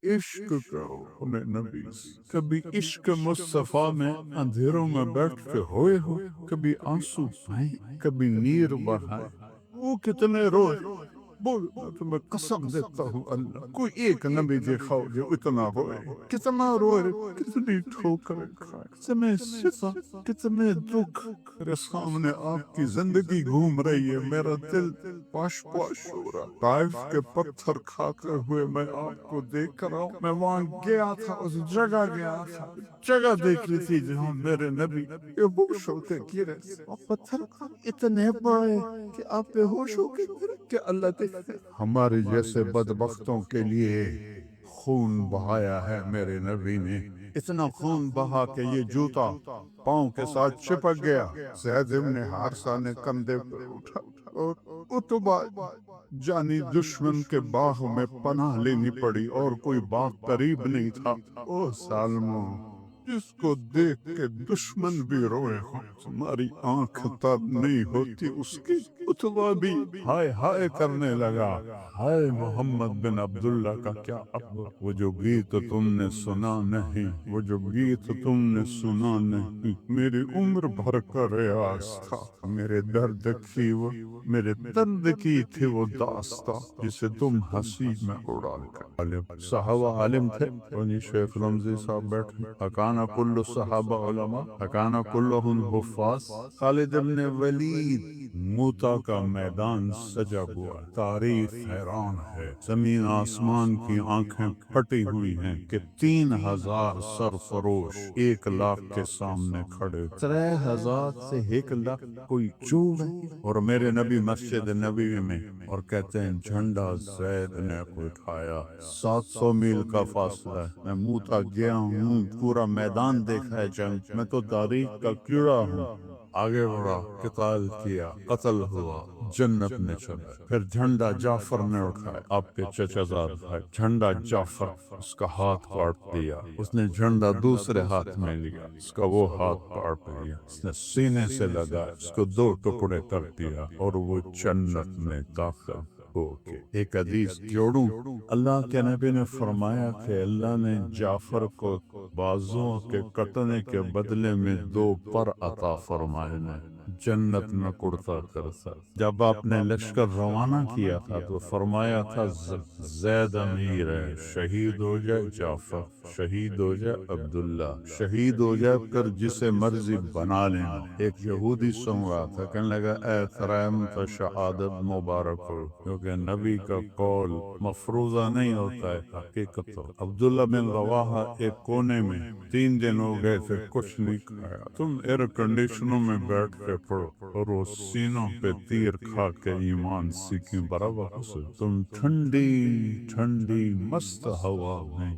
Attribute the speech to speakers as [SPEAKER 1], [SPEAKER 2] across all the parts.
[SPEAKER 1] عشق کرو انہیں نبی سے، کبھی عشق مصطفیٰ میں اندھیروں میں بیٹھ کے ہوئے ہو، کبھی آنسو بہائے، کبھی نیر بہائے، وہ کتنے روئے، بول میں تمہیں قسم دیتا ہوں اللہ، کوئی ایک نبی دکھاؤ جو اتنا روئے، کتنا روئے، کتنی ٹھوکریں کھائے، کتنے صفا، کتنے دکھ، میرے سامنے آپ کی زندگی گھوم رہی ہے، میرا دل پاش پاش ہو رہا، طائف کے پتھر کھاتے ہوئے میں آپ کو دیکھ رہا ہوں، میں وہاں گیا تھا، اس جگہ گیا تھا، جگہ دیکھ رہی تھی جہاں میرے نبی بے ہوش ہو کے گرے، اور پتھر اتنے بڑے کہ آپ بے ہوش ہو کے گرے کہ اللہ دیکھتے۔ ہمارے جیسے بدبختوں کے لیے خون بہایا ہے میرے نبی نے، اتنا خون بہا کہ یہ جوتا پاؤں کے ساتھ چپک گیا، زید ابن حارثہ نے کندھے پہ اٹھا اور اتبا جانی دشمن کے باغ میں پناہ لینی پڑی، اور کوئی باغ قریب نہیں تھا۔ او ظالموں، جس کو دیکھ کے دشمن بھی روئے ہو، تمہاری آنکھ تر نہیں ہوتی اس کی۔ اتبا بھی ہائے ہائے کرنے لگا، ہائے محمد بن عبداللہ کا کیا عقل، وہ جو گیت تم نے سنا نہیں، وہ جو گیت تم نے سنا نہیں، میری عمر بھر کا ریاض تھا، میرے درد کی وہ میرے درد کی تھی وہ داستاں جسے تم ہنسی میں اڑا کر۔ صحابہ عالم تھے، ونی شیخ رمزی صاحب بیٹھے، حکانا کل صحابہ علماء، حکانا کلہم حفاظ، خالد ابن ولید، موتا کا میدان سجا ہوا، تاریخ حیران ہے، زمین آسمان کی آنکھیں پھٹی ہوئی ہیں کہ 3000 سرفروش 1,00,000 کے سامنے کھڑے، 3000 سے 1,00,000 کوئی چوب ہے، اور میرے نبی مسجد نبی میں، اور کہتے ہیں جھنڈا زید نے اٹھایا، 700 میل کا فاصلہ ہے، میں موتا گیا ہوں، پورا میدان دیکھا ہے جنگ، میں تو تاریخ کا کیڑا ہوں، آگے بڑھا، قتال کیا، قتل ہوا، جنت میں چلا، پھر جھنڈا جعفر نے اٹھایا، آپ کے چچا زاد بھائی، جھنڈا جعفر، اس کا ہاتھ کاٹ دیا، اس نے جھنڈا دوسرے ہاتھ میں لیا، اس کا وہ ہاتھ کاٹ دیا، اس نے سینے سے لگا، اس کو 2 ٹکڑے کر دیا، اور وہ جنت میں داخل ہو کے۔ ایک حدیث جوڑوں، اللہ کے نبی نے فرمایا کہ اللہ نے جعفر کو بازوؤں کے کٹنے کے بدلے میں 2 پر عطا فرمائے نے، جنت میں کڑتا کرتا۔ جب آپ نے لشکر روانہ کیا تھا تو فرمایا تھا زید امیر ہے، شہید ہو جائے جعفر، شہید ہو جائے عبداللہ، شہید ہو جائے کر جسے مرضی بنا لینا۔ ایک یہودی سن رہا تھا، کہنے لگا اے ترائم تو شہادت مبارک ہو، کیونکہ نبی کا قول مفروضہ نہیں ہوتا ہے، حقیقت ہو۔ عبداللہ بن رواحہ ایک کونے میں 3 دن ہو گئے تھے، کچھ نہیں کھایا، تم ایئر کنڈیشنوں میں بیٹھ کے پڑھو، اور وہ سینوں پہ تیر کھا کے ایمان سیکھیں برابر سے، تم ٹھنڈی ٹھنڈی مست ہوا میں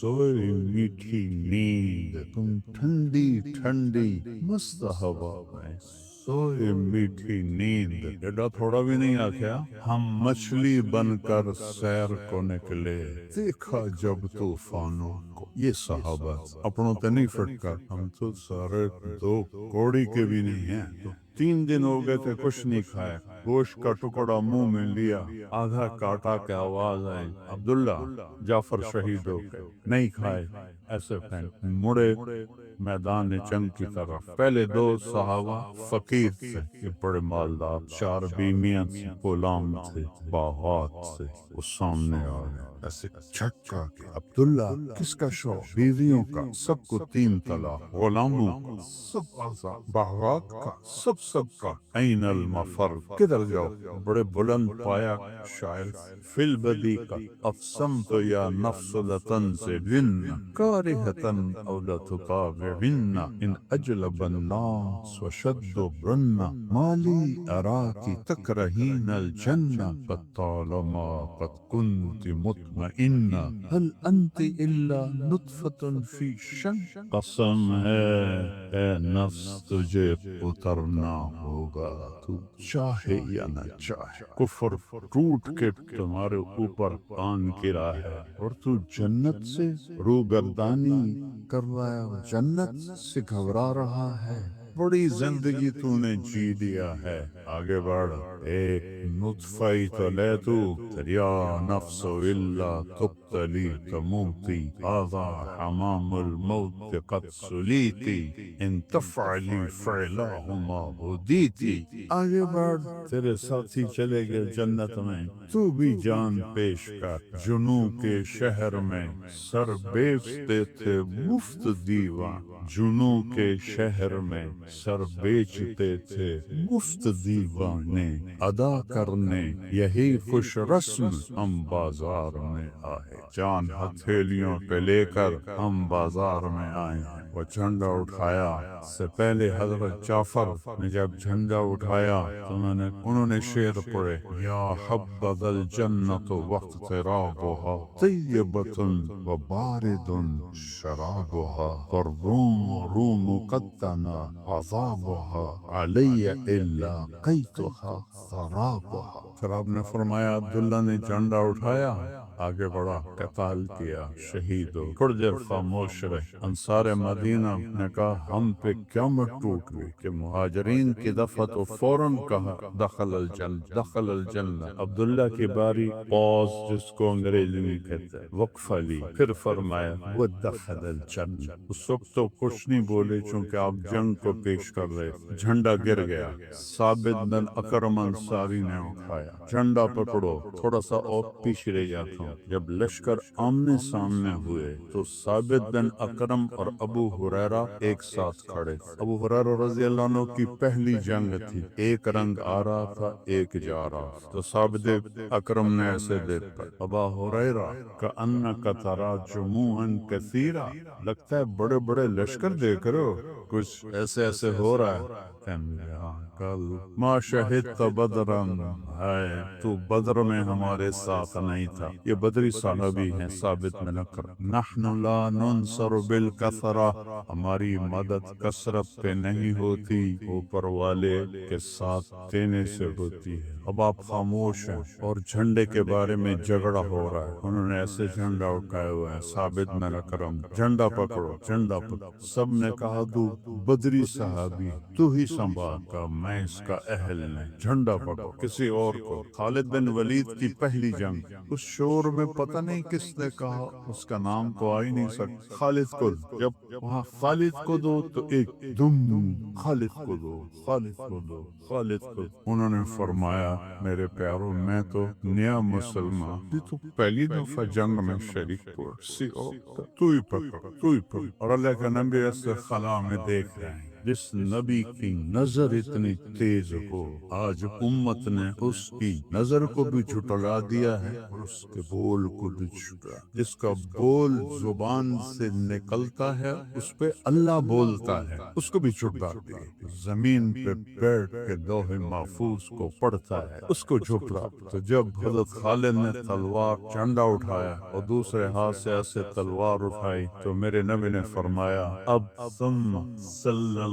[SPEAKER 1] سوئی میٹھی نیند، تم ٹھنڈی ٹھنڈی مست ہوا میں سوئے میٹھی نیند۔ ایڈا تھوڑا بھی نہیں آکھیا، ہم مچھلی بن کر سیر کو نکلے، دیکھا جب طوفانوں کو۔ یہ صحابہ اپنوں تے نہیں فٹکا، ہم تو سارے 2 کوڑی کے بھی نہیں ہیں۔ تو 3 دن ہو گئے تھے، کچھ نہیں کھایا، گوشت کا ٹکڑا منہ میں لیا، آدھا کاٹا کے آواز آئی، عبداللہ جعفر شہید ہو گئے، نہیں کھائے، ایسے پھینک مڑے میدان جنگ کی طرف۔ پہلے 2 صحابہ فقیر تھے، یہ بڑے مالدار، 4 بیویاں تھیں، غلام تھے، باغات تھے، وہ سامنے آ گئے، ایسے جھٹکا کہ عبداللہ کس کا شوق؟ بیویوں کا، سب کو 3 طلاق، غلاموں کا سب آزاد، باغات کا سب کا۔ این المفر، کدھر جاؤ؟ بڑے بلند پایا شاعر، فی البدی کا افسمت یا نفس لتنزلن کارہتن او لتطاوعن ان اجلب الناس وشد برن مالی اراکی تکرہین الجنہ قد طالما قد کنت مطمئنہ هل انت الا نطفة فی شن، قسم ہے اے نفس تجھے اترنا ہوگا، تو چاہے یا نہ چاہے۔ کفر ٹوٹ کے تمہارے اوپر آن گرا ہے، اور تو جنت سے روگردانی کر رہا ہے، جنت سے گھبرا رہا ہے، بڑی زندگی تو نے جی لیا ہے، آگے بڑھ، ایک نطفہ ہی تو لے تو، یا نفس الا تبت خبت لي تموتي هذا حمام الموت قد سليتي ان تفعلي فعلهما هديتي. آگے بڑھ تیرے ساتھی چلے گئے جنت میں، تو بھی جان پیش کر. جنوں کے شہر میں سر بیچتے تھے مفت دیوان، جنوں کے شہر میں سر بیچتے تھے مفت دیوانے. ادا کرنے یہی خوش رسم ہم بازار میں آئے، جان ہتھیلیوں پہ لے کر ہم بازار میں آئے ہیں. وہ جھنڈا اٹھایا سے پہلے حضرت جعفر نے جب جھنڈا اٹھایا تو انہوں نے شعر پڑھے، یا حبذا الجنت واقترابها طیبۃ وبارد شرابها فالروم قد تنا عذابها علی الا قیتها ثرابها. پھر آپ نے فرمایا عبداللہ نے جھنڈا اٹھایا، آگے بڑھا، قتال کیا، شہید ہو. تھوڑی دیر خاموش رہے. انصار مدینہ نے کہا ہم پہ قیامت ٹوٹ گئی کہ مہاجرین کی دفعہ تو فوراً کہا دخل الجنہ دخل الجنہ. عبداللہ کی باری پاز جس کو انگریزی میں کہتے ہیں، وقفہ لی، پھر فرمایا وہ دخل الجنہ. اس وقت تو کچھ نہیں بولے چونکہ آپ جنگ کو پیش کر رہے. جھنڈا گر گیا، ثابت بن اکرم انصاری نے اٹھایا، جھنڈا پکڑو. تھوڑا سا اور پیچھے رہ جاتا ہوں. جب لشکر آمنے سامنے ہوئے تو ثابت بن اکرم اور ابو ہریرہ ایک ساتھ کھڑے. ابو ہریرہ رضی اللہ عنہ کی پہلی جنگ تھی، ایک رنگ آ رہا تھا ایک جا رہا تھا. تو ثابت اکرم نے ایسے دیکھ کر، ابا ہریرہ کأنک تری جموعا کثیرا، لگتا ہے بڑے بڑے لشکر دیکھ رہے ہو، کچھ ایسے ایسے ہو رہا ہے. کل ما شہدت بدرا، ہے تو بدر میں ہمارے ساتھ نہیں تھا. یہ بدری صحابی ہیں ثابت بن اکرم. نحن لا ننصر بالکثرہ، ہماری مدد کثرت پہ نہیں ہوتی، اوپر والے کے ساتھ دینے سے ہوتی ہے. اب آپ خاموش ہیں اور جھنڈے کے بارے میں جھگڑا ہو رہا ہے. انہوں نے ایسے جھنڈا اٹھائے ہوئے ہیں، ثابت بن اکرم جھنڈا پکڑو جھنڈا پکڑو. سب نے کہا تو بدری صحابی تو ہی سنبھال کا، میں اس کا اہل نہیں. جھنڈا پکڑو کسی اور کو. خالد بن ولید کی پہلی جنگ، اس شور میں پتہ نہیں کس نے کہا، اس کا نام تو آ ہی نہیں سکتا، خالد کو. جب وہاں خالد کو دو تو ایک دم خالد کو دو خالد کو دو خالد کو دو. انہوں نے فرمایا میرے پیارو میں تو نیا مسلمان، یہ تو پہلی دفعہ جنگ میں شریک ہوا، تو ہی پکڑ تو ہی پکڑ. اور اللہ کا نبی ایسے خلا میں دیکھ رہے ہیں. جس نبی کی نظر اتنی تیز ہو، آج امت نے اس کی نظر کو بھی جھٹلا دیا ہے اور اس کے بول کو بھی جھٹلا. جس کا بول زبان سے نکلتا ہے اس پہ اللہ بولتا ہے، اس کو بھی جھٹلا دیا. زمین پہ بیٹھ کے لوح محفوظ کو پڑھتا ہے، اس کو جھٹلا. تو جب حضرت خالد نے تلوار جھنڈا اٹھایا اور دوسرے ہاتھ سے ایسے تلوار اٹھائی تو میرے نبی نے فرمایا اب ثم صلی اللہ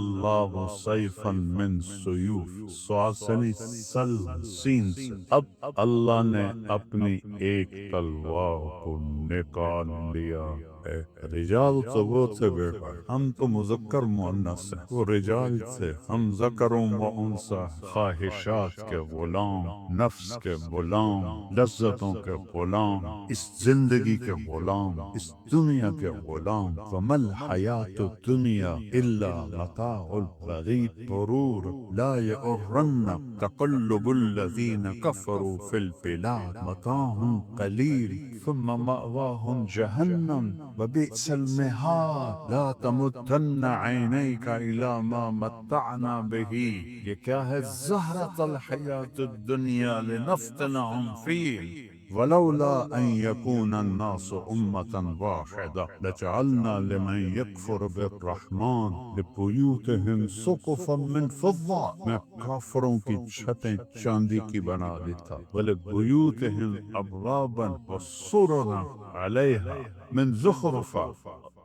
[SPEAKER 1] سیفا من سیوف، سوال سنی سل سین سے، اب اللہ نے اپنی ایک تلوار کو نکال لیا ہے. رجال تو وہ تھے بیٹا، ہم تو مذکر مؤنث ہیں، وہ رجال تھے، ہم ذکر و انثی، خواہشات کے غلام، نفس کے غلام، لذتوں کے غلام، اس زندگی کے غلام، اس دنیا کے غلام. وما الحیات الدنیا الا متاع الغرور غرور لا یغرنک تقلب الذین کفروا فی البلاد متاع قلیل ثم مأواهم جہنم وبئس المہاد لا تمدن عینیک الی ما متعنا به. یہ کیا ہے؟ زہرۃ الحیات الدنیا لنفتنہم فیہ ولولا ان یکون الناس امة واحدة لجعلنا لمن یکفر بالرحمن لبیوتہم سقفا من فضة. میں کافروں کی چھتیں چاندی کی بنا دیتا، ولبیوتہم ابوابا وسررا علیہا من زخرفا.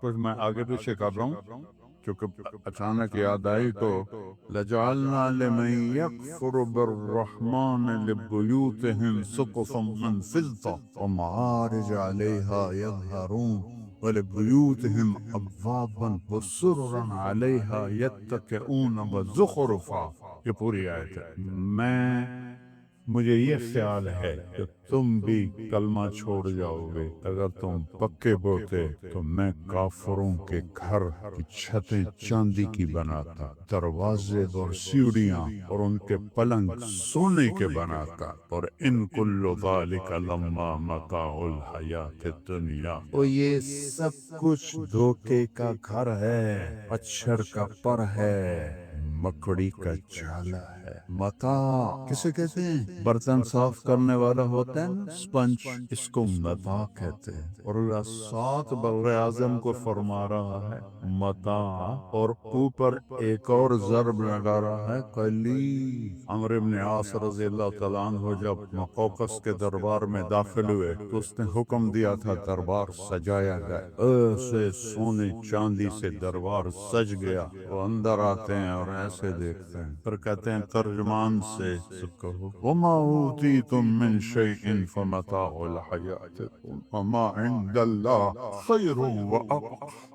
[SPEAKER 1] کچھ میں آگے پیچھے کر رہا ہوں کیونکہ اچانک یاد آئی تو لجعلنا لمن یکفر بالرحمن لبیوتہم سقفا من فضة ومعارج علیہا یظہرون ولبیوتہم ابوابا وسررا علیہا یتکئون وزخرفا. یہ پوری آیت ہے. میں مجھے یہ خیال ہے کہ تم بھی کلمہ چھوڑ جاؤ گے۔ اگر تم پکے ہوتے تو میں کافروں کے گھر کی چھتیں چاندی کی بناتا، دروازے اور سیڑھیاں اور ان کے پلنگ سونے کے بناتا، اور ان کل ذالک لما متاع الحیات الدنیا، اور یہ سب کچھ دھوکے کا گھر ہے، مچھر کا پر ہے، مکڑی کا جالا ہے۔ متاع کسے کہتے ہیں؟ برتن صاف کرنے والا ہوتا ہے نا، سپنج، اس کو متاع کہتے ہیں۔ اور اللہ سات بر اعظم کو فرما رہا ہے متاع، اور اوپر ایک اور ضرب لگا رہا ہے قلیل۔ عمرو بن عاص رضی اللہ تعالیٰ عنہ جب مقوقس کے دربار میں داخل ہوئے تو اس نے حکم دیا تھا دربار سجایا جائے، ایسے سونے چاندی سے دربار سج گیا۔ وہ اندر آتے ہیں اور ایسے دیکھتے ہیں، پھر کہتے ہیں ترجمان سے کہو وما اوتیتم من شیء فمتاع الحیات وما عند اللہ خیر وابقى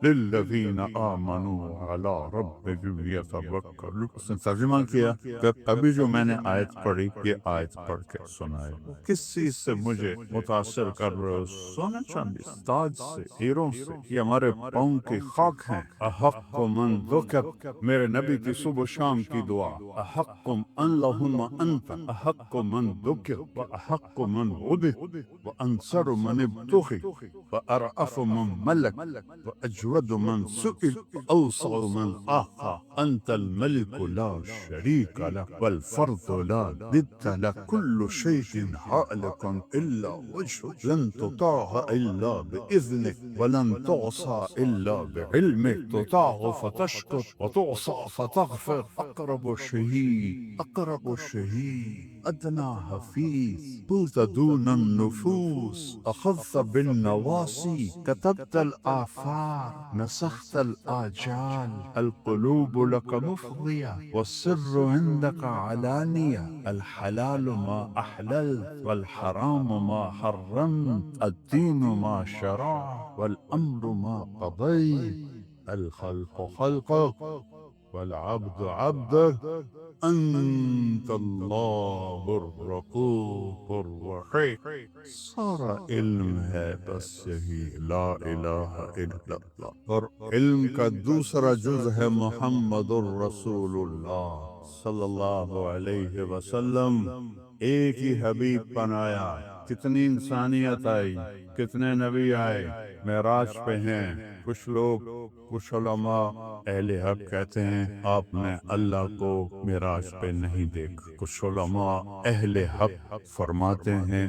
[SPEAKER 1] للذین آمنوا علی ربهم یتوکلون۔ اس نے ترجمہ کیا کہ ابھی جو میں نے آیت پڑھی یہ آیت پڑھ کے سنائے، کس چیز سے مجھے متاثر کر رہے ہو؟ سونا چاندی، تاج سے، ہیروں سے، یہ ہمارے پاؤں کی خاک ہیں۔ احق من ذکر، میرے نبی کی صبح و شام کی دعا، احق اللہم انت احق من ذکر واحق من عبد وانصر من ابتغي وارأف من ملك واجود من سئل واوسع من اعطى، انت الملك لا شريك لك والفرد لا ضد لك، كل شيء هالك الا وجهك، لن تطاع الا باذنك ولن تعصى الا بعلمك، تطاع فتشكر وتعصى فتغفر، اقرب شهيد اقرب شهيد ادنى حفيظ، قلت دون النفوس، اخذت بالنواصي، كتبت الاثار، نسخت الاجال، القلوب لك مفضيه والسر عندك علانيه، الحلال ما احللت والحرام ما حرمت، الدين ما شرعت والامر ما قضيت، الخلق خلقك والعبد عبدك، انت اللہ الرؤوف الرحیم۔ سارا علم ہے بس یہی لا الہ الا اللہ، اور علم کا دوسرا جز ہے محمد الرسول اللہ صلی اللہ علیہ وسلم۔ ایک ہی حبیب بنایا، کتنی انسانیت آئی، کتنے نبی آئے، معراج پہ ہیں کچھ لوگ، کچھ علماء اہل حق کہتے ہیں آپ نے اللہ کو معراج پہ نہیں دیکھا، کچھ علماء اہل حق فرماتے ہیں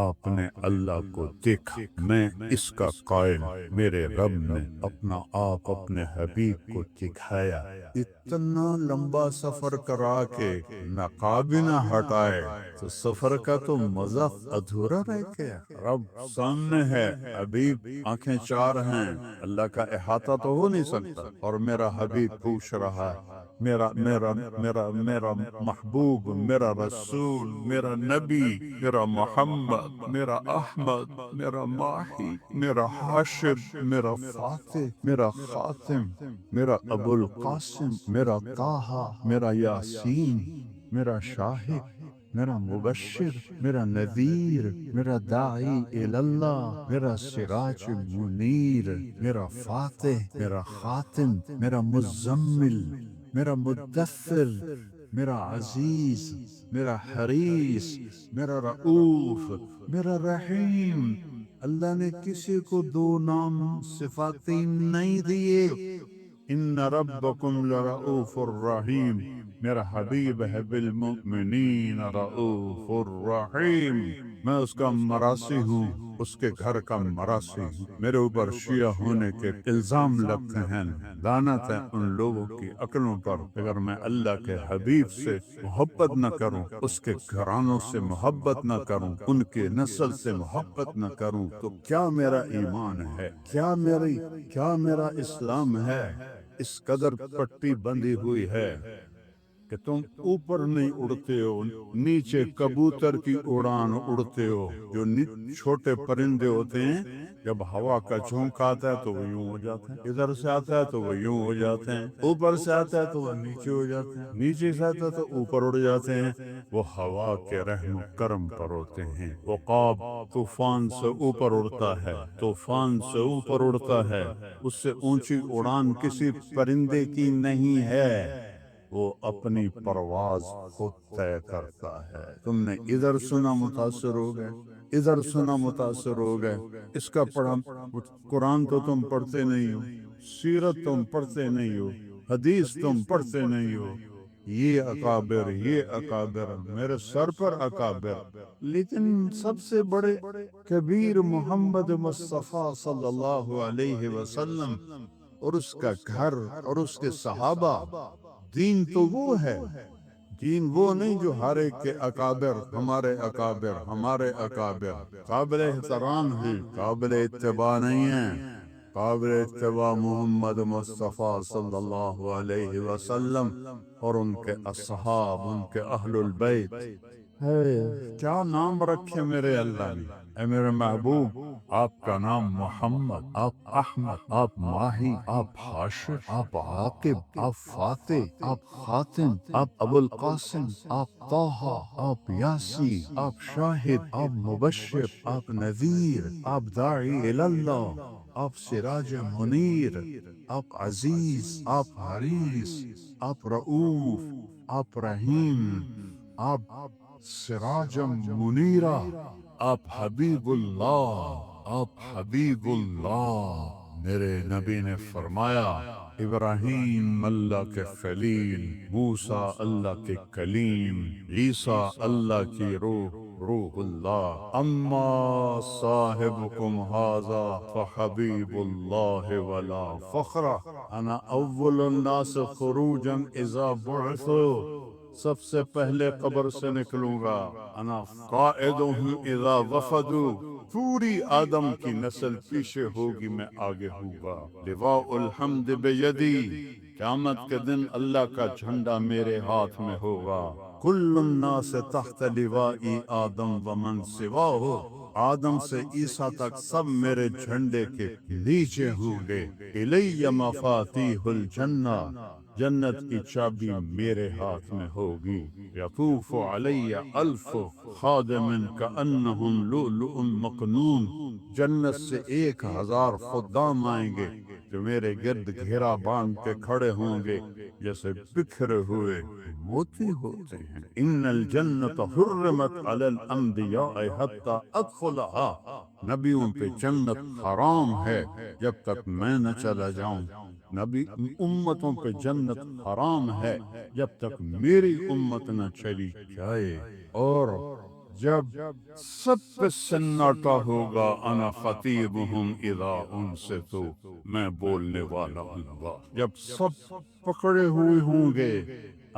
[SPEAKER 1] آپ نے اللہ کو دیکھا۔ میں اس کا قائل، میرے رب نے اپنا آپ اپنے حبیب کو دکھایا۔ اتنا لمبا سفر کرا کے نقاب نہ ہٹائے تو سفر کا تو مزہ ادھورا رہ گیا۔ رب سامنے ہے، حبیب آنکھیں چار ہیں، اللہ کا احاطہ تو ہو نہیں سکتا، اور میرا حبیب پوچھ رہا ہے، میرا میرا میرا میرا محبوب، میرا رسول، میرا نبی، میرا محمد، میرا احمد، میرا ماہی، میرا حاشر، میرا فاتح، میرا خاتم، میرا ابو القاسم، میرا طٰہٰ، میرا یاسین، میرا شاہد، میرا مبشر، میرا نذیر، میرا داعی اللہ، میرا سراج منیر، میرا فاتح، میرا خاتم، میرا مزمل، میرا مدثر، میرا عزیز، میرا حریص، میرا رؤوف، میرا رحیم۔ اللہ نے کسی کو دو نام صفاتی نہیں دیے۔ ان ربکم لرؤوف الرحیم، میرا حبیب ہے بالمؤمنین رؤوف الرحیم۔ میں اس کا مراسی ہوں، اس کے گھر کا مراسی ہوں۔ میرے اوپر شیعہ ہونے کے الزام لگتے ہیں، لعنت ہے ان لوگوں کی عقلوں پر۔ اگر میں اللہ کے حبیب سے محبت نہ کروں، اس کے گھرانوں سے محبت نہ کروں، ان کے نسل سے محبت نہ کروں، تو کیا میرا ایمان ہے، کیا میرا اسلام ہے؟ اس قدر پٹی بندھی ہوئی ہے کہ تم اوپر نہیں اڑتے ہو، نیچے کبوتر کی اڑان اڑتے ہو۔ جو چھوٹے پرندے ہوتے ہیں جب ہوا کا جھونکا آتا ہے تو وہ یوں ہو جاتے ہیں، ادھر سے آتا ہے تو وہ یوں ہو جاتے ہیں، اوپر سے آتا ہے تو وہ نیچے ہو جاتے ہیں، نیچے سے آتا ہے تو اوپر اڑ جاتے ہیں۔ وہ ہوا کے رحم و کرم پر ہوتے ہیں۔ عقاب طوفان سے اوپر اڑتا ہے، طوفان سے اوپر اڑتا ہے، اس سے اونچی اڑان کسی پرندے کی نہیں ہے، وہ اپنی پرواز خود طے کرتا ہے۔ تم نے ادھر سنا متاثر ہو گئے، ادھر سنا متاثر ہو گئے، اس کا پڑھا۔ قرآن تو تم پڑھتے نہیں ہو، سیرت تم پڑھتے نہیں ہو، حدیث تم پڑھتے نہیں ہو، یہ اکابر یہ اکابر، میرے سر پر اکابر، لیکن سب سے بڑے کبیر محمد مصطفیٰ صلی اللہ علیہ وسلم اور اس کا گھر اور اس کے صحابہ، دین تو وہ ہے، دین وہ نہیں جو ہر ایک کے اکابر، ہمارے اکابر ہمارے اکابر، قابل احترام ہے، قابل اتباع نہیں ہے۔ قابل اتباع محمد مصطفیٰ صلی اللہ علیہ وسلم اور ان کے اصحاب، ان کے اہل البیت۔ کیا نام رکھے میرے اللہ نے، اے میرے محبوب، آپ کا نام محمد، آپ احمد، آپ ماہی، آپ حاشر، آپ عاقب، آپ فاتح، آپ خاتم، آپ ابو القاسم، آپ طٰہٰ، آپ یاسین، آپ شاہد، آپ مبشر، آپ نذیر، آپ داعی اللہ، آپ سراج منیر، آپ عزیز، آپ حریص، آپ رؤوف، آپ رحیم، آپ سراج منیرہ، آپ حبیب اللہ، آپ حبیب اللہ۔ میرے نبی نے فرمایا ابراہیم اللہ کے خلیل، موسیٰ اللہ کے کلیم، عیسیٰ اللہ کی روح، روح اللہ، اما صاحبکم ھذا فحبیب اللہ ولا فخر، انا اول الناس خروجا اذا بعثوا، سب سے پہلے قبر سے نکلوں گا، انا قائدہم اذا وفدوا، پوری آدم کی نسل پیچھے ہوگی، میں آگے ہوگا، لواء الحمد بیدی، قیامت کے دن اللہ کا جھنڈا میرے ہاتھ میں ہوگا، کل الناس تحت لواء آدم ومن سواہ، آدم سے عیسیٰ تک سب میرے جھنڈے کے نیچے ہوں گے، الی مفاتیح الجنہ، جنت کی چابی میرے ہاتھ میں ہوگی، یطوف علی الف خادم کأنہم لؤلؤ مکنون، جنت سے 1000 خدام آئیں گے جو میرے گرد گھیرا باندھ کے کھڑے ہوں گے جیسے بکھرے ہوئے موتی ہوتے ہیں۔ ان الجنت حرمت علی الانبیاء حتی ادخلها، نبیوں پہ جنت حرام ہے جب تک میں نہ چلا جاؤں، نبی امتوں پہ جنت حرام ہے جب تک میری امت نہ چلی جائے، اور جب سب پہ سناٹا ہوگا، انا خطیبہم اذا انصتوا، میں بولنے والا ہوں گا جب سب پکڑے ہوئے ہوں گے،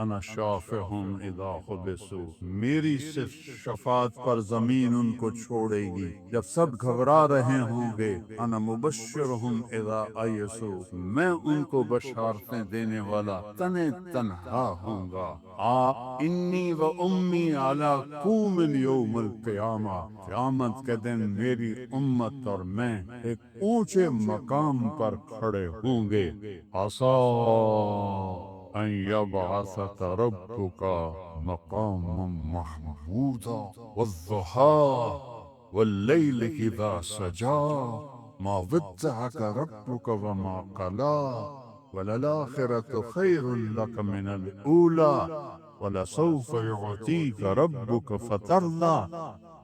[SPEAKER 1] انا شافعہم اذا حبسوا، میری صرف شفاعت پر زمین ان کو چھوڑے گی جب سب گھبرا رہے ہوں گے، انا مبشرہم اذا ایسوا، میں ان کو بشارتیں دینے والا تنہ تنہا ہوں گا، انی و امی علی قوم یوم القیامہ، قیامت کے دن میری امت اور میں ایک اونچے مقام پر کھڑے ہوں گے، عسیٰ ان یبعثک ربک مقاما محمودا والضحی واللیل اذا سجا، ما ودعک ربک وما قلی، وللآخرة خیر لک من الأولی، ولسوف يعطيك ربك فترضى،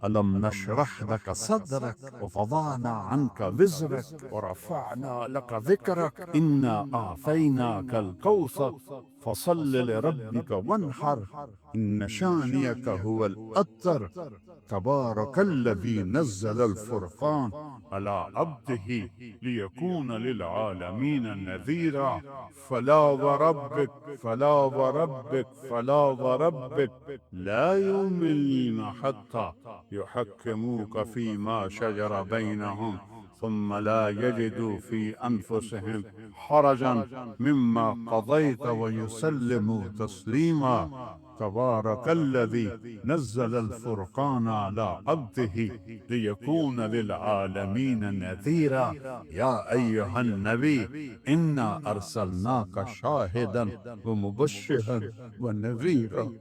[SPEAKER 1] ألم نشرح لك صدرك ووضعنا عنك وزرك ورفعنا لك ذكرك، إنا أعطيناك الكوثر فصل لربك وانحر، إن شانئك هو الأبتر، تبارك الذي نزل الفرقان على عبده ليكون للعالمين نذيرا، فلا وربك فلا وربك فلا وربك لا يؤمنون حتى يحكموك فيما شجر بينهم ثم لا يجدوا في أنفسهم حرجا مما قضيت ويسلموا تسليما تبارك الذي نزل الفرقان على عبده ليكون للعالمين نذيرا يا أيها النبي إنا أرسلناك شاهدا ومبشرا ونذيرا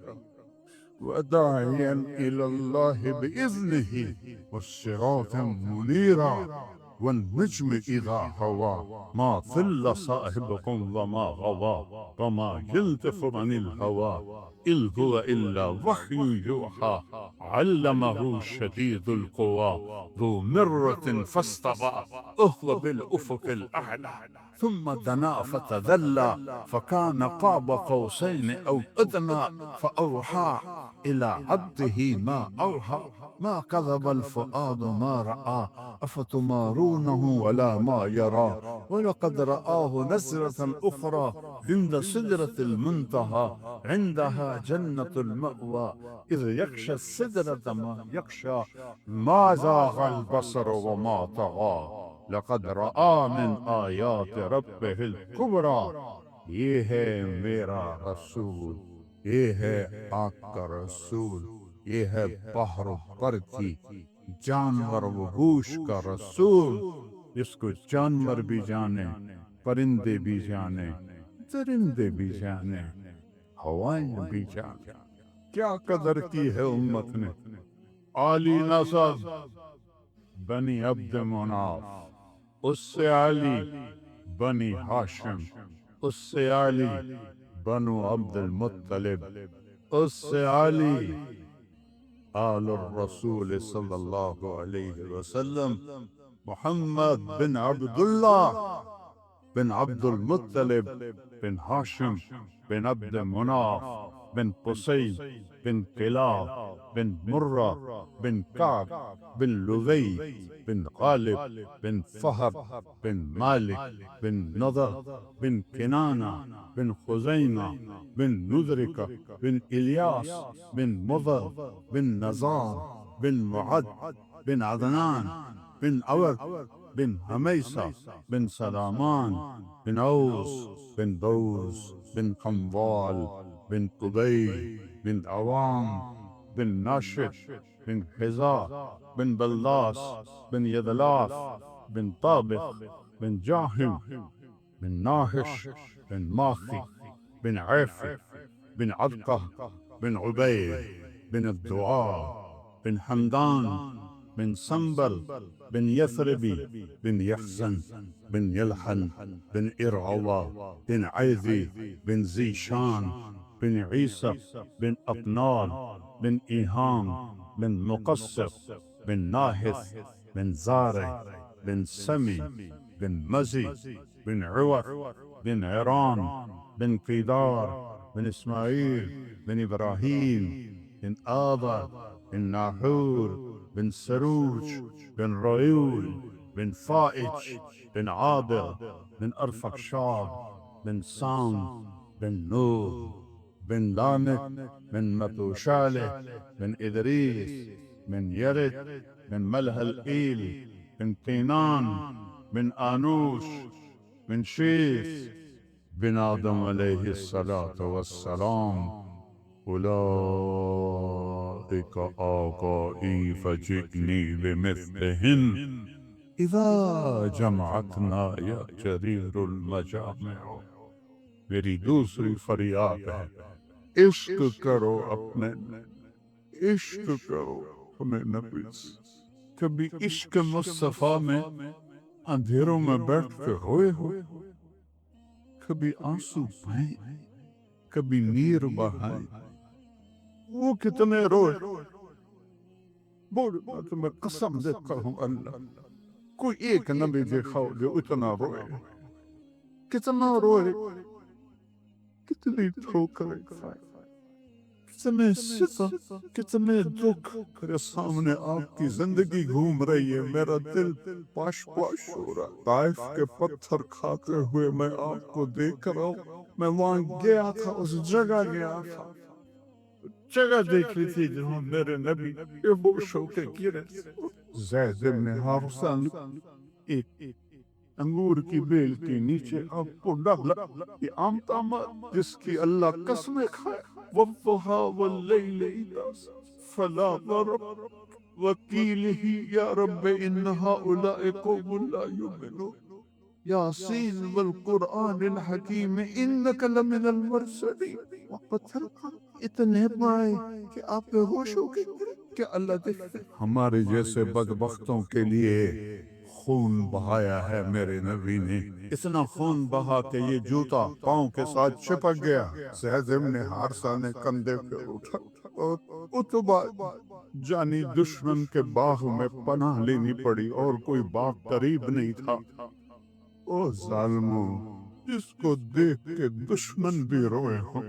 [SPEAKER 1] وداعيا إلى الله بإذنه والصراطا منيرا والنجم إذا هوى ما ضل صاحبكم وما غوى وما ينطق عن الهوى إن هو إلا وحي يوحى علمه شديد القوى ذو مرة فاستوى وهو بالأفق الأعلى ثم دنا فتدلى فكان قاب قوسين أو أدنى فأوحى إلى عبده ما أوحى ما كذب الفؤاد ما رأى أفتمارونه ولا ما يرى ولقد رآه نزلة أخرى عند سدرة المنتهى عندها جنة المأوى إذ يغشى السدرة ما يغشى ما زاغ البصر وما طغى لقد رآ من آیات ربہ الکبریٰ یہ ہے میرا رسول یہ ہے آگ کا رسول یہ ہے بحر و بر کی جانور و گوش کا رسول جس کو جانور بھی جانے پرندے بھی جانے درندے بھی جانے ہوائیں بھی جانے کیا قدر کی ہے امت نے عالی نسب بنی عبد مناف اس سے عالی بنی ہاشم اس سے عالی بنو عبد المطلب اس سے عالی آل الرسول صلی اللہ علیہ وسلم محمد بن عبداللہ بن عبد المطلب بن ہاشم بن عبد مناف بن قصي بن كلاب بن مرة بن كعب بن لؤي بن غالب بن فهر بن مالك بن نضر بن كنانة بن خزيمة بن مدركة بن إلياس بن مضر بن نزار بن معد بن عدنان بن عور بن هميسة بن سلامان بن عوس بن دوس بن قنوال بن قبي بن عوام بن ناشد بن حذاء بن بلاس بن يدلاف بن طابخ بن جاهم بن ناهش بن ماخي بن عيفي بن عدقة بن عبيد بن الدعاء بن حمدان بن سنبل بن يثربي بن يحزن بن يلحن بن إرعوى بن عيذي بن زيشان بن عيسى بن أطنال بن إيهام بن مقصر بن ناهث بن زارع بن سمي بن مزي بن عور بن عران بن قيدار بن إسماعيل بن إبراهيم بن آذر بن ناحور بن سروج بن ريول بن فائج بن عابر بن أرفخشاد بن سام بن نوح بن لامك بن متوشالح بن إدريس بن يرد بن ملهلئيل بن قينان بن آنوش بن شيث بن آدم عليه الصلاة والسلام أولئك آبائي فجئني بمثلهن إذا جمعتنا يا جرير المجامع میری دوسری فریاد ہے عشق کرو اپنے عشق کرو اپنے نبی سے کبھی عشق مصطفیٰ میں اندھیروں میں بیٹھ کے ہوئے ہو کبھی آنسو بہائیں کبھی نیر بہائیں وہ کتنے روئے بول میں تمہیں قسم دیتا ہوں اللہ کوئی ایک نبی دیکھا ہو جو اتنا روئے کتنا روئے کتنی ٹھوکریں کھائے کتنے ستم کتنے دکھ میرے سامنے آپ کی زندگی گھوم رہی ہے میرا دل پاش پاش ہو رہا طائف کے پتھر کھاتے ہوئے میں آپ کو دیکھ رہا ہوں میں وہاں گیا تھا اس جگہ گیا تھا جگہ دیکھ لی تھی جہاں میرے نبی بے ہوش ہو کے گرے زید بن حارثہ ایک انگور کی بیل کے نیچے آپ کو ڈالا، یہ عام طامات جس کی اللہ قسمیں کھائے، والضحیٰ واللیل اذا سجى فلا وربك وکیلہ یا رب ان هؤلاء قوم لا يؤمنون یاسین والقرآن الحکیم انک لمن المرسلین وقتل اتنے پائے کہ آپ پہ ہوش ہو گئے کہ اللہ دیکھتے ہمارے جیسے بدبختوں کے لیے خون بہایا ہے میرے نبی نے، اتنا خون بہا کہ یہ جوتا پاؤں کے ساتھ چپک گیا، زید ابن حارثہ نے کندھے پہ اٹھا اور اتبا جانی دشمن کے باغ میں پناہ لینی پڑی اور کوئی باغ قریب نہیں تھا۔ او ظالموں، جس کو دیکھ کے دشمن بھی روئے ہو،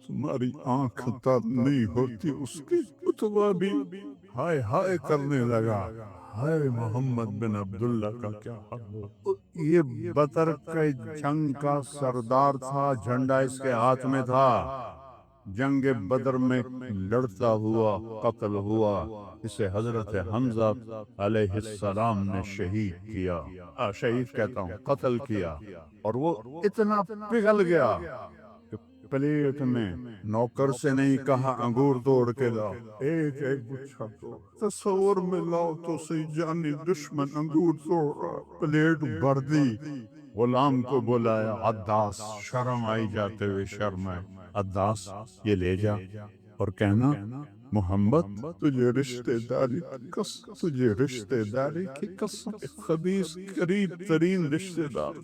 [SPEAKER 1] تمہاری آنکھ تر نہیں ہوتی اس کی، اتبا بھی ہائے ہائے کرنے لگا، ہائے محمد بن عبداللہ کا کیا حال ہو۔ یہ بدر کے جنگ کا سردار تھا، جھنڈا اس کے ہاتھ میں تھا، جنگ بدر میں لڑتا ہوا قتل ہوا، اسے حضرت حمزہ علیہ السلام نے شہید کیا، شہید کہتا ہوں قتل کیا، اور وہ اتنا پگھل گیا کہ پلیٹ میں نوکر سے نہیں کہا انگور توڑ کے لاؤ، ایک ایک گچھا توڑ، تصور میں لاؤ تو صحیح، جانی دشمن انگور توڑ رہا، پلیٹ بھر دی، غلام کو بلایا، عداس، شرم آئی جاتے ہوئے شرم آئے، عداس یہ لے جا اور کہنا محمد تجھے رشتہ داری کی قسم، تجھے رشتہ داری کی قسم، ایک خبیث قریب ترین رشتہ دار،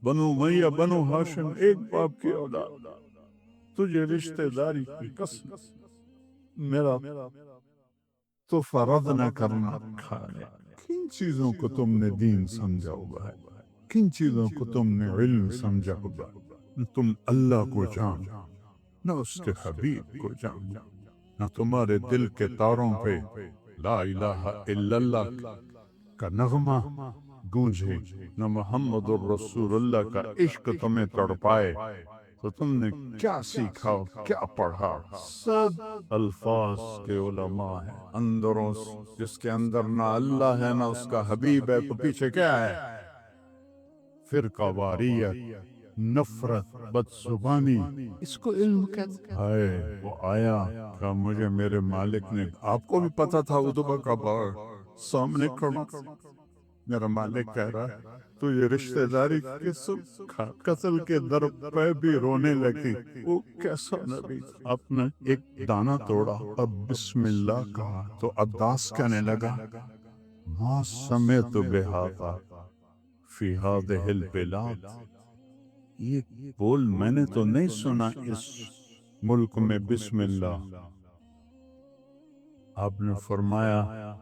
[SPEAKER 1] بنو امیہ بنو ہاشم ایک باپ کی اولاد، تجھے رشتہ داری کی قسم میرا تو فرض نہ کرنا کھانے۔ کن چیزوں کو تم نے دین سمجھا ہوا ہے، کن چیزوں کو تم نے علم سمجھا ہوا ہے، تم اللہ کو جانو نہ اس کے حبیب کو جانو، نہ تمہارے دل کے تاروں پہ لا الہ الا اللہ کا نغمہ گونجے، نہ محمد الرسول اللہ کا عشق تمہیں تڑپائے، تو تم نے کیا سیکھا کیا پڑھا؟ سب الفاظ کے علماء ہیں، اندروں جس کے اندر نہ اللہ ہے نہ اس کا حبیب ہے، تو پیچھے کیا ہے؟ فرقہ واریت، نفرت، بد زبانی، اس کو علم کہتے ہیں۔ ہائے وہ آیا کہ مجھے میرے مالک نے، آپ کو بھی پتا تھا اتبا کا باغ سامنے کھڑا، میرا مالک کہہ رہا ہے تو یہ رشتہ داری کے سب کھا، قتل کے در پہ بھی رونے لگی، وہ کیسا نبی تھا، آپ نے ایک دانہ توڑا اور بسم اللہ کہا تو عداس کہنے لگا ما سمعت بہذا فی ہذہ البلاد، یہ بول میں نے تو نہیں سنا اس ملک میں بسم اللہ۔ آپ نے فرمایا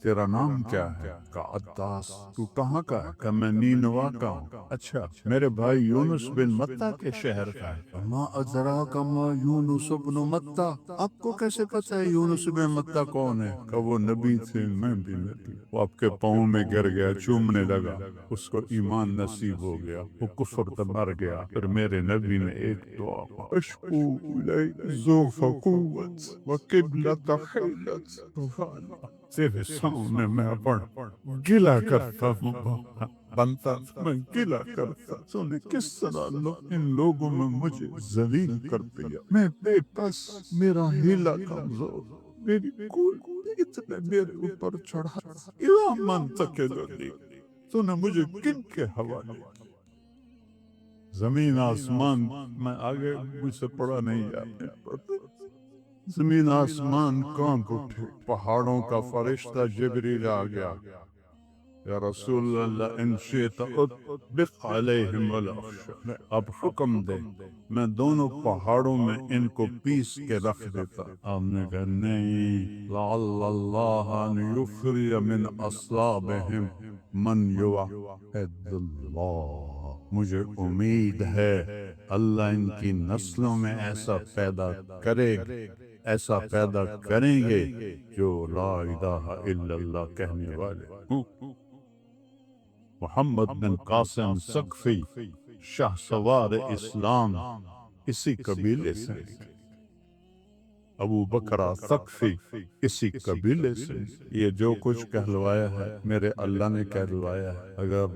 [SPEAKER 1] تیرا نام کیا ہے؟ کہا عداس۔ تو کہاں کا ہے؟ کہ میں نینوا کا ہوں۔ اچھا میرے بھائی یونس بن متہ کے شہر کا ہے۔ ما ادراک ما یونس بن متہ، آپ کو کیسے پتہ ہے یونس بن متہ کون ہے؟ کہ وہ نبی تھے، میں بھی نبی، وہ آپ کے پاؤں میں گر گیا، چومنے لگا، اس کو ایمان نصیب ہو گیا، وہ کفر سے مر گیا، پھر میرے نبی نے ایک دعا اشکو الیک ذوف قوت وقبلۃ حیلت، تیرے سامنے میں گلا کرتا ہوں، بنتا میں گلا کرتا، تو نے کس طرح ان لوگوں میں مجھے ذلیل کر دیا، میں بے بس، میرا ہیلا کمزور، میری کوئی اتنے میرے اوپر چڑھا، الا من تکلنی، تو نے مجھے کن کے حوالے، زمین آسمان، میں آگے مجھ سے پڑھا نہیں جاتا، زمین آسمان کانپ اٹھے، پہاڑوں کا فرشتہ جبریل آ گیا، یا رسول اللہ ان شئت اطبق علیہم الاخشب، اب حکم دے میں دونوں پہاڑوں میں ان کو پیس کے رکھ دیتا۔ آپ نے کہا نہیں، لعل اللہ ان یخرج من اصلابہم من یوحد اللہ، مجھے امید ہے اللہ ان کی نسلوں میں ایسا پیدا کرے، ایسا پیدا کریں گے جو لا الہ الا اللہ کہنے والے ہوں۔ محمد بن قاسم سقفی شاہ سوار اسلام اسی قبیلے سے، ابو بکرا ثقفی اسی قبیلے سے۔ یہ جو کچھ کہلوایا ہے میرے اللہ نے کہلوایا ہے، اگر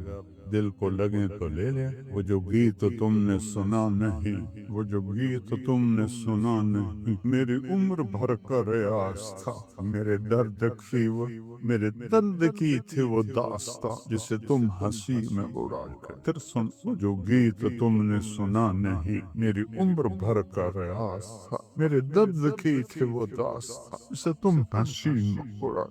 [SPEAKER 1] دل کو لگے تو لے لے۔ وہ جو گیت تم نے سنا نہیں، وہ جو گیت تم نے سنا نہیں، میری عمر بھر کا ریاض تھا، میرے درد کی وہ میرے درد کی تھی وہ داستاں جسے تم ہنسی میں اڑا کر۔ پھر سن، وہ جو گیت تم نے سنا نہیں، میری عمر بھر کا ریاض تھا، میرے درد کی تھی وہ داستاں جسے تم ہنسی میں اڑا